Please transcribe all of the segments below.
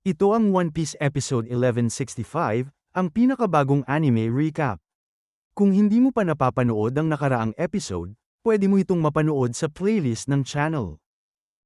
Ito ang One Piece Episode 1165, ang pinakabagong anime recap. Kung hindi mo pa napapanood ang nakaraang episode, pwede mo itong mapanood sa playlist ng channel.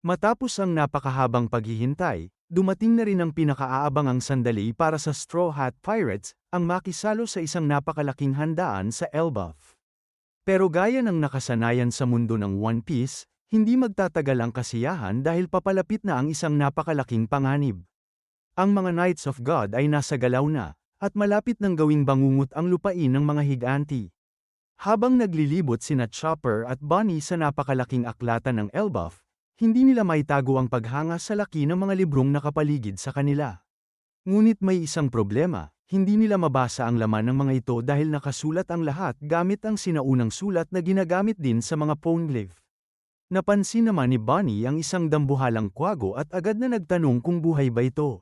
Matapos ang napakahabang paghihintay, dumating na rin ang pinakaaabangang sandali para sa Straw Hat Pirates, ang makisalo sa isang napakalaking handaan sa Elbaf. Pero gaya ng nakasanayan sa mundo ng One Piece, hindi magtatagal ang kasiyahan dahil papalapit na ang isang napakalaking panganib. Ang mga Knights of God ay nasa galaw na, at malapit nang gawing bangungot ang lupain ng mga higanti. Habang naglilibot sina Chopper at Bonnie sa napakalaking aklatan ng Elbaf, hindi nila maitago ang paghanga sa laki ng mga librong nakapaligid sa kanila. Ngunit may isang problema, hindi nila mabasa ang laman ng mga ito dahil nakasulat ang lahat gamit ang sinaunang sulat na ginagamit din sa mga poneglyph. Napansin naman ni Bonnie ang isang dambuhalang kwago at agad na nagtanong kung buhay ba ito.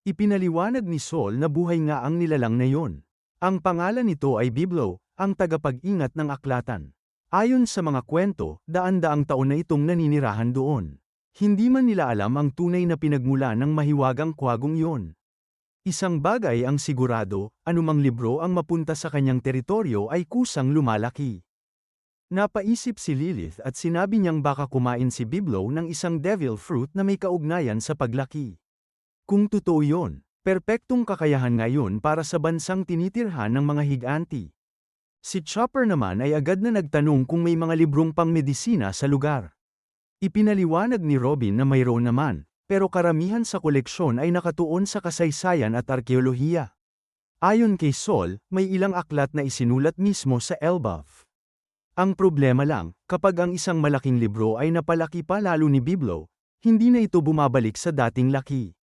Ipinaliwanag ni Sol na buhay nga ang nilalang na yon. Ang pangalan nito ay Biblo, ang tagapag-ingat ng aklatan. Ayon sa mga kwento, daan-daang taon na itong naninirahan doon. Hindi man nila alam ang tunay na pinagmula ng mahiwagang kwagong yon. Isang bagay ang sigurado, anumang libro ang mapunta sa kanyang teritoryo ay kusang lumalaki. Napaisip si Lilith at sinabi niyang baka kumain si Biblo ng isang devil fruit na may kaugnayan sa paglaki. Kung totoo yon, perpektong kakayahan ngayon para sa bansang tinitirhan ng mga higanti. Si Chopper naman ay agad na nagtanong kung may mga librong pangmedisina sa lugar. Ipinaliwanag ni Robin na mayroon naman, pero karamihan sa koleksyon ay nakatuon sa kasaysayan at arkeolohiya. Ayon kay Sol, may ilang aklat na isinulat mismo sa Elbaf. Ang problema lang, kapag ang isang malaking libro ay napalaki pa lalo ni Biblo, hindi na ito bumabalik sa dating laki.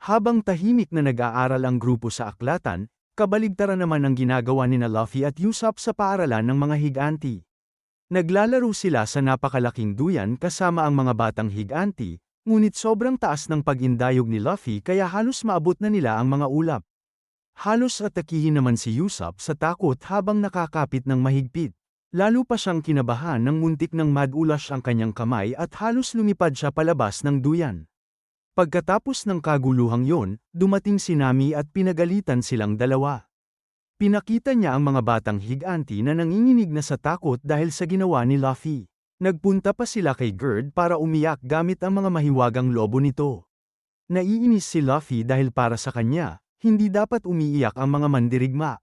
Habang tahimik na nag-aaral ang grupo sa aklatan, kabaligtaran naman ang ginagawa nina Luffy at Usopp sa paaralan ng mga higanti. Naglalaro sila sa napakalaking duyan kasama ang mga batang higanti, ngunit sobrang taas ng pag-indayog ni Luffy kaya halos maabot na nila ang mga ulap. Halos atakihin naman si Usopp sa takot habang nakakapit ng mahigpit. Lalo pa siyang kinabahan nang muntik ng madulas ang kanyang kamay at halos lumipad siya palabas ng duyan. Pagkatapos ng kaguluhang yon, dumating si Nami at pinagalitan silang dalawa. Pinakita niya ang mga batang higanti na nanginginig na sa takot dahil sa ginawa ni Luffy. Nagpunta pa sila kay Gerd para umiyak gamit ang mga mahiwagang lobo nito. Naiinis si Luffy dahil para sa kanya, hindi dapat umiiyak ang mga mandirigma.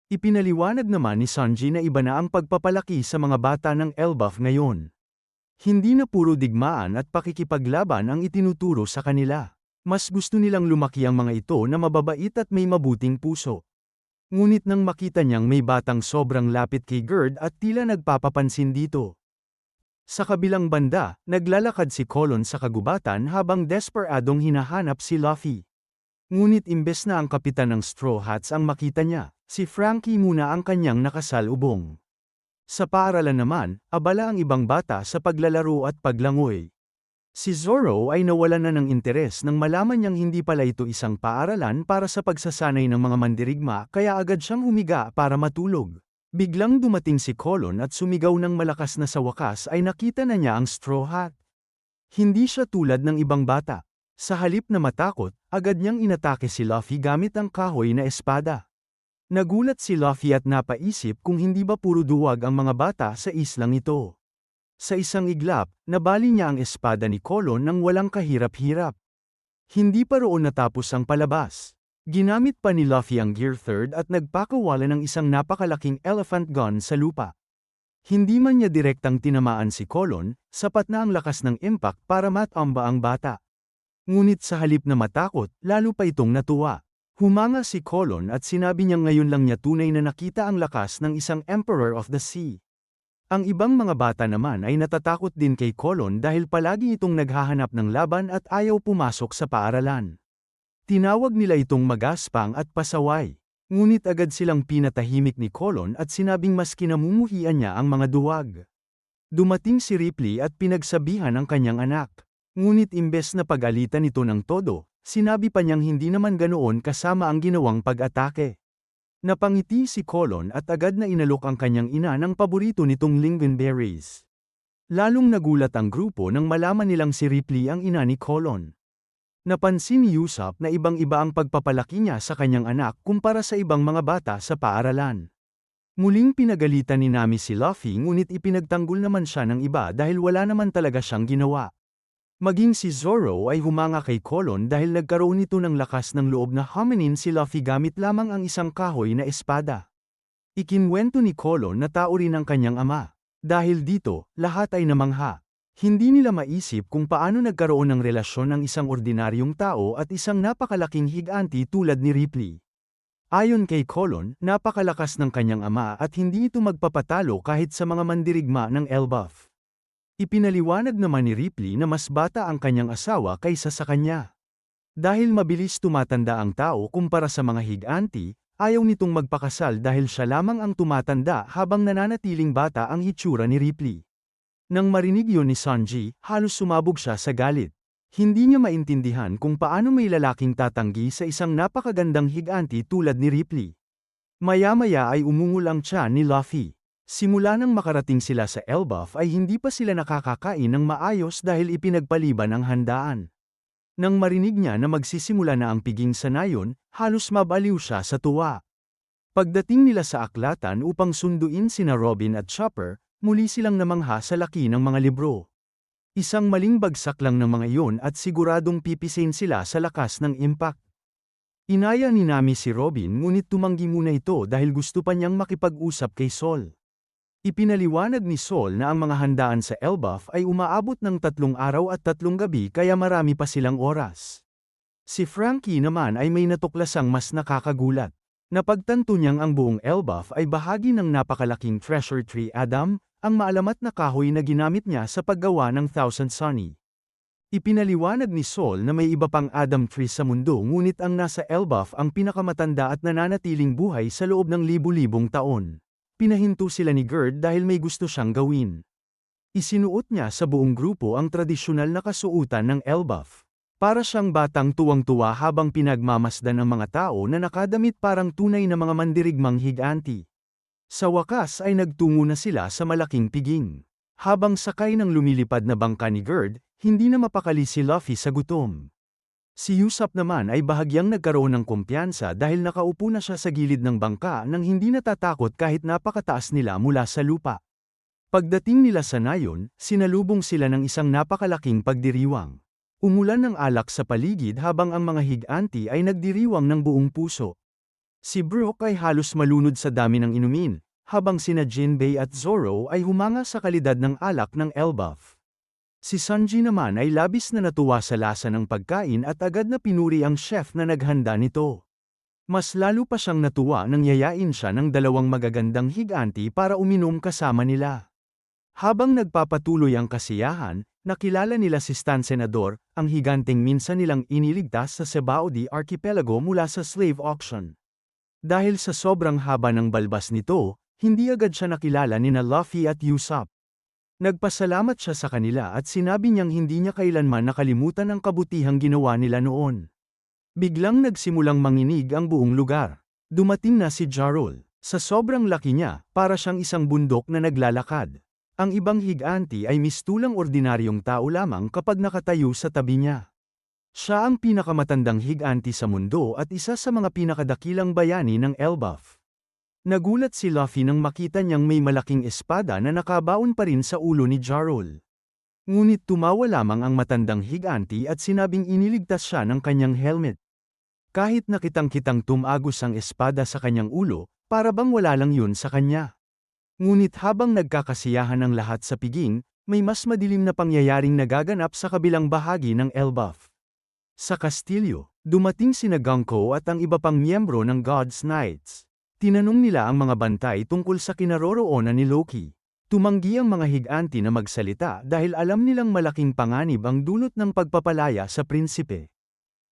Ipinaliwanag naman ni Sanji na iba na ang pagpapalaki sa mga bata ng Elbaf ngayon. Hindi na puro digmaan at pakikipaglaban ang itinuturo sa kanila. Mas gusto nilang lumaki ang mga ito na mababait at may mabuting puso. Ngunit nang makita niyang may batang sobrang lapit kay Gerd at tila nagpapapansin dito. Sa kabilang banda, naglalakad si Colon sa kagubatan habang desperadong hinahanap si Luffy. Ngunit imbes na ang kapitan ng Straw Hats ang makita niya, si Frankie muna ang kanyang nakasalubong. Sa paaralan naman, abala ang ibang bata sa paglalaro at paglangoy. Si Zoro ay nawalan na ng interes nang malaman niyang hindi pala ito isang paaralan para sa pagsasanay ng mga mandirigma kaya agad siyang humiga para matulog. Biglang dumating si Colon at sumigaw ng malakas na sa wakas ay nakita na niya ang Straw Hat. Hindi siya tulad ng ibang bata. Sa halip na matakot, agad niyang inatake si Luffy gamit ang kahoy na espada. Nagulat si Luffy at napaisip kung hindi ba puro duwag ang mga bata sa islang ito. Sa isang iglap, nabali niya ang espada ni Colon nang walang kahirap-hirap. Hindi pa roon natapos ang palabas. Ginamit pa ni Luffy ang Gear 3 at nagpakawala ng isang napakalaking elephant gun sa lupa. Hindi man niya direktang tinamaan si Colon, sapat na ang lakas ng impact para matamba ang bata. Ngunit sa halip na matakot, lalo pa itong natuwa. Humanga si Colon at sinabi niyang ngayon lang niya tunay na nakita ang lakas ng isang Emperor of the Sea. Ang ibang mga bata naman ay natatakot din kay Colon dahil palagi itong naghahanap ng laban at ayaw pumasok sa paaralan. Tinawag nila itong magaspang at pasaway. Ngunit agad silang pinatahimik ni Colon at sinabing mas kinamumuhian niya ang mga duwag. Dumating si Ripley at pinagsabihan ang kanyang anak. Ngunit imbes na pagalitan ito ng todo, sinabi pa niyang hindi naman ganoon kasama ang ginawang pag-atake. Napangiti si Colon at agad na inalok ang kanyang ina ng paborito nitong lingonberries. Lalong nagulat ang grupo nang malaman nilang si Ripley ang ina ni Colon. Napansin ni Usopp na ibang-iba ang pagpapalaki niya sa kanyang anak kumpara sa ibang mga bata sa paaralan. Muling pinagalitan ni Nami si Luffy ngunit ipinagtanggol naman siya ng iba dahil wala naman talaga siyang ginawa. Maging si Zoro ay humanga kay Colon dahil nagkaroon nito ng lakas ng loob na haminin si Luffy gamit lamang ang isang kahoy na espada. Ikinwento ni Colon na tao rin ang kanyang ama. Dahil dito, lahat ay namangha. Hindi nila maisip kung paano nagkaroon ng relasyon ng isang ordinaryong tao at isang napakalaking higanti tulad ni Ripley. Ayon kay Colon, napakalakas ng kanyang ama at hindi ito magpapatalo kahit sa mga mandirigma ng Elbaf. Ipinaliwanag naman ni Ripley na mas bata ang kanyang asawa kaysa sa kanya. Dahil mabilis tumatanda ang tao kumpara sa mga higanti, ayaw nitong magpakasal dahil siya lamang ang tumatanda habang nananatiling bata ang hitsura ni Ripley. Nang marinig yun ni Sanji, halos sumabog siya sa galit. Hindi niya maintindihan kung paano may lalaking tatanggi sa isang napakagandang higanti tulad ni Ripley. Maya-maya ay umungol ang tiyan ni Luffy. Simula nang makarating sila sa Elbaf ay hindi pa sila nakakakain ng maayos dahil ipinagpaliban ang handaan. Nang marinig niya na magsisimula na ang piging sa nayon, halos mabaliw siya sa tuwa. Pagdating nila sa aklatan upang sunduin sina Robin at Chopper, muli silang namangha sa laki ng mga libro. Isang maling bagsak lang ng mga iyon at siguradong pipisain sila sa lakas ng impact. Inaya ni Nami si Robin ngunit tumanggi muna ito dahil gusto pa niyang makipag-usap kay Sol. Ipinaliwanag ni Sol na ang mga handaan sa Elbaf ay umaabot ng 3 araw at 3 gabi kaya marami pa silang oras. Si Frankie naman ay may natuklasang mas nakakagulat. Napagtanto niyang ang buong Elbaf ay bahagi ng napakalaking treasure tree Adam, ang maalamat na kahoy na ginamit niya sa paggawa ng Thousand Sunny. Ipinaliwanag ni Sol na may iba pang Adam tree sa mundo ngunit ang nasa Elbaf ang pinakamatanda at nananatiling buhay sa loob ng libu-libong taon. Pinahinto sila ni Gerd dahil may gusto siyang gawin. Isinuot niya sa buong grupo ang tradisyonal na kasuutan ng Elbaf. Para siyang batang tuwang-tuwa habang pinagmamasdan ang mga tao na nakadamit parang tunay na mga mandirigmang higanti. Sa wakas ay nagtungo na sila sa malaking piging. Habang sakay ng lumilipad na bangka ni Gerd, hindi na mapakali si Luffy sa gutom. Si Usopp naman ay bahagyang nagkaroon ng kumpiyansa dahil nakaupo na siya sa gilid ng bangka nang hindi natatakot kahit napakataas nila mula sa lupa. Pagdating nila sa nayon, sinalubong sila ng isang napakalaking pagdiriwang. Umulan ng alak sa paligid habang ang mga higanti ay nagdiriwang ng buong puso. Si Brook ay halos malunod sa dami ng inumin, habang sina Jinbei at Zoro ay humanga sa kalidad ng alak ng Elbaf. Si Sanji naman ay labis na natuwa sa lasa ng pagkain at agad na pinuri ang chef na naghanda nito. Mas lalo pa siyang natuwa nang yayain siya ng 2 magagandang higanti para uminom kasama nila. Habang nagpapatuloy ang kasiyahan, nakilala nila si Stan Senador, ang higanteng minsan nilang iniligtas sa Cebaudi Archipelago mula sa slave auction. Dahil sa sobrang haba ng balbas nito, hindi agad siya nakilala nina Luffy at Usopp. Nagpasalamat siya sa kanila at sinabi niyang hindi niya kailanman nakalimutan ang kabutihang ginawa nila noon. Biglang nagsimulang manginig ang buong lugar. Dumating na si Jarol. Sa sobrang laki niya, para siyang isang bundok na naglalakad. Ang ibang higanti ay mistulang ordinaryong tao lamang kapag nakatayo sa tabi niya. Siya ang pinakamatandang higanti sa mundo at isa sa mga pinakadakilang bayani ng Elbaf. Nagulat si Luffy nang makita niyang may malaking espada na nakabaon pa rin sa ulo ni Jarol. Ngunit tumawa lamang ang matandang higanti at sinabing iniligtas siya ng kanyang helmet. Kahit nakitang-kitang tumagos ang espada sa kanyang ulo, para bang wala lang yun sa kanya. Ngunit habang nagkakasiyahan ang lahat sa piging, may mas madilim na pangyayaring nagaganap sa kabilang bahagi ng Elbaf. Sa kastilyo, dumating sina Gonko at ang iba pang miyembro ng God's Knights. Tinanong nila ang mga bantay tungkol sa kinaroroonan ni Loki. Tumanggi ang mga higanti na magsalita dahil alam nilang malaking panganib ang dulot ng pagpapalaya sa prinsipe.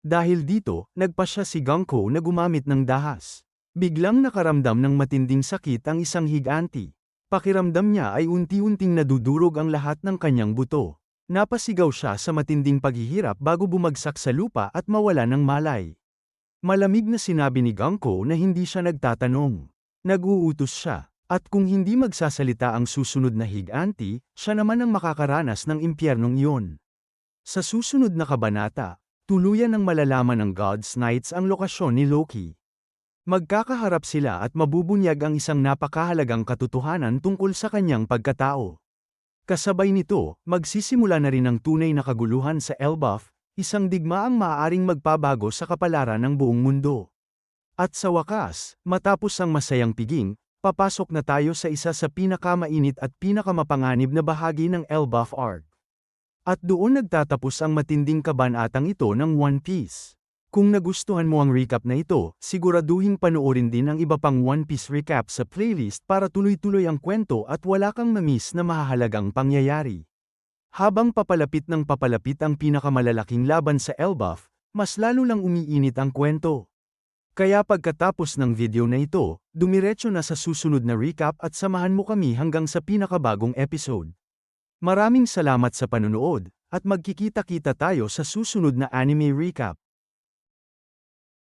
Dahil dito, nagpasya si Gonko na gumamit ng dahas. Biglang nakaramdam ng matinding sakit ang isang higanti. Pakiramdam niya ay unti-unting nadudurog ang lahat ng kanyang buto. Napasigaw siya sa matinding paghihirap bago bumagsak sa lupa at mawala ng malay. Malamig na sinabi ni Gonko na hindi siya nagtatanong. Nag-uutos siya, at kung hindi magsasalita ang susunod na higanti, siya naman ang makakaranas ng impyernong iyon. Sa susunod na kabanata, Tuluyan ng malalaman ng God's Knights ang lokasyon ni Loki. Magkakaharap sila at mabubunyag ang isang napakahalagang katotohanan tungkol sa kanyang pagkatao. Kasabay nito, magsisimula na rin ang tunay na kaguluhan sa Elbaf, isang digmaang maaaring magpabago sa kapalaran ng buong mundo. At sa wakas, matapos ang masayang piging, papasok na tayo sa isa sa pinakamainit at pinakamapanganib na bahagi ng Elbaf arc. At doon nagtatapos ang matinding kabanatang ito ng One Piece. Kung nagustuhan mo ang recap na ito, siguraduhin panoorin din ang iba pang One Piece recap sa playlist para tuloy-tuloy ang kwento at wala kang ma-miss na mahahalagang pangyayari. Habang papalapit ng papalapit ang pinakamalalaking laban sa Elbaf, mas lalo lang umiinit ang kwento. Kaya pagkatapos ng video na ito, dumiretso na sa susunod na recap at samahan mo kami hanggang sa pinakabagong episode. Maraming salamat sa panonood, at magkikita-kita tayo sa susunod na anime recap.